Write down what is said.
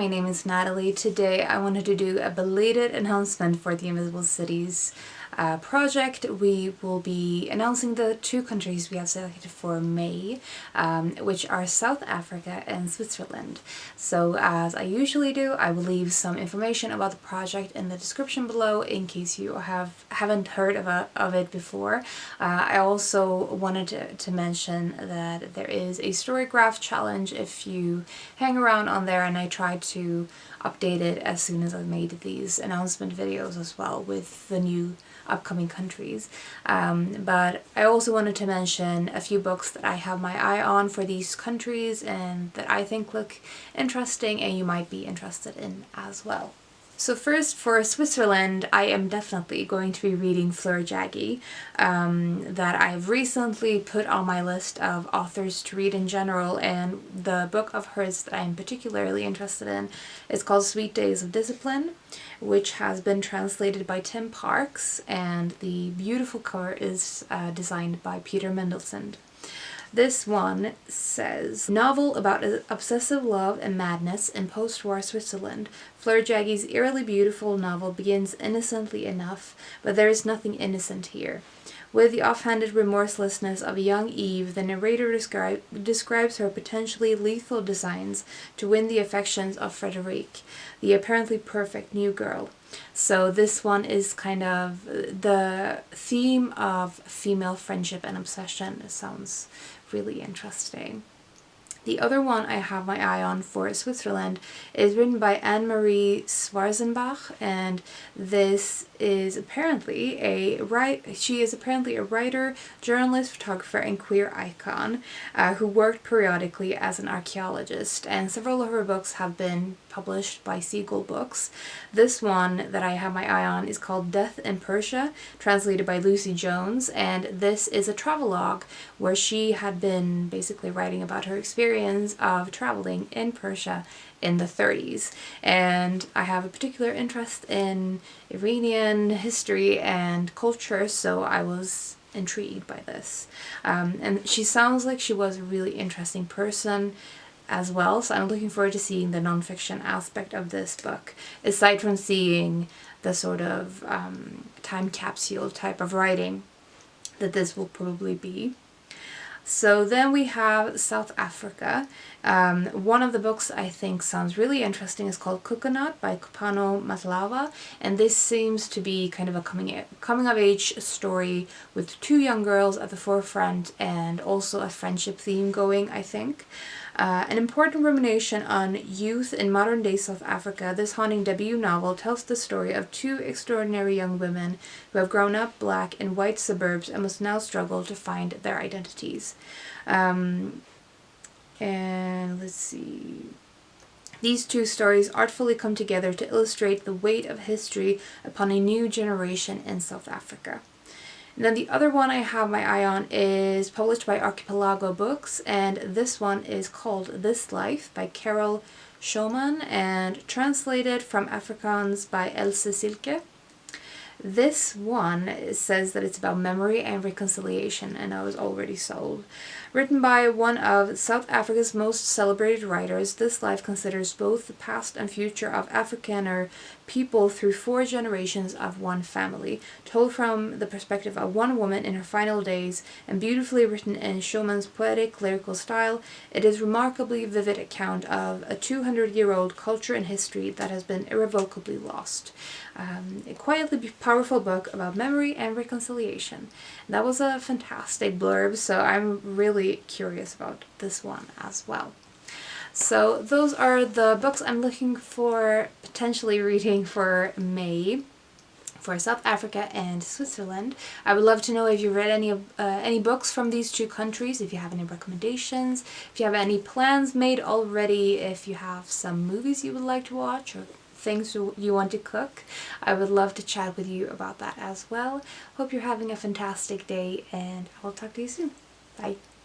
my name is Natalie. Today I wanted to do a belated announcement for the Invisible Cities project. We will be announcing the two countries we have selected for May, which are South Africa and Switzerland. So as I usually do, I will leave some information about the project in the description below in case you haven't heard of it before. I also wanted to mention that there is a story graph challenge if you hang around on there, and I tried to update it as soon as I made these announcement videos as well with the new upcoming countries. But I also wanted to mention a few books that I have my eye on for these countries and that I think look interesting and you might be interested in as well. So first, for Switzerland, I am definitely going to be reading Fleur Jaggi, that I've recently put on my list of authors to read in general, and the book of hers that I'm particularly interested in is called Sweet Days of Discipline, which has been translated by Tim Parks, and the beautiful cover is designed by Peter Mendelssohn. This one says, novel about obsessive love and madness in post-war Switzerland. Fleur Jaggi's eerily beautiful novel begins innocently enough, but there is nothing innocent here. With the offhanded remorselessness of a young Eve, the narrator describes her potentially lethal designs to win the affections of Frederique, the apparently perfect new girl. So this one is kind of the theme of female friendship and obsession. It sounds really interesting. The other one I have my eye on for Switzerland is written by Anne-Marie Schwarzenbach, and this is apparently she is apparently a writer, journalist, photographer, and queer icon who worked periodically as an archaeologist, and several of her books have been published by Seagull Books. This one that I have my eye on is called Death in Persia, translated by Lucy Jones, and this is a travelogue where she had been basically writing about her experience of traveling in Persia in the 30s. And I have a particular interest in Iranian history and culture, so I was intrigued by this. And she sounds like she was a really interesting person as well, so I'm looking forward to seeing the nonfiction aspect of this book, aside from seeing the sort of time capsule type of writing that this will probably be. So then we have South Africa. One of the books I think sounds really interesting is called Coconut by Kupano Matlava, and this seems to be kind of a coming of age story with two young girls at the forefront and also a friendship theme going, I think. An important rumination on youth in modern-day South Africa, this haunting debut novel tells the story of two extraordinary young women who have grown up black in white suburbs and must now struggle to find their identities. And let's see. These two stories artfully come together to illustrate the weight of history upon a new generation in South Africa. And then the other one I have my eye on is published by Archipelago Books, and this one is called This Life by Carol Schoeman and translated from Afrikaans by Else Silke. This one says that it's about memory and reconciliation, and I was already sold. Written by one of South Africa's most celebrated writers, This Life considers both the past and future of Afrikaner people through 4 generations of one family, told from the perspective of one woman in her final days, and beautifully written in Schoeman's poetic, lyrical style. It is a remarkably vivid account of a 200-year-old culture and history that has been irrevocably lost. A quietly powerful book about memory and reconciliation. That was a fantastic blurb, so I'm really curious about this one as well. So those are the books I'm looking for potentially reading for May for South Africa and Switzerland. I would love to know if you read any books from these two countries, if you have any recommendations, if you have any plans made already, if you have some movies you would like to watch or things you want to cook. I would love to chat with you about that as well. Hope you're having a fantastic day, and I will talk to you soon. Bye.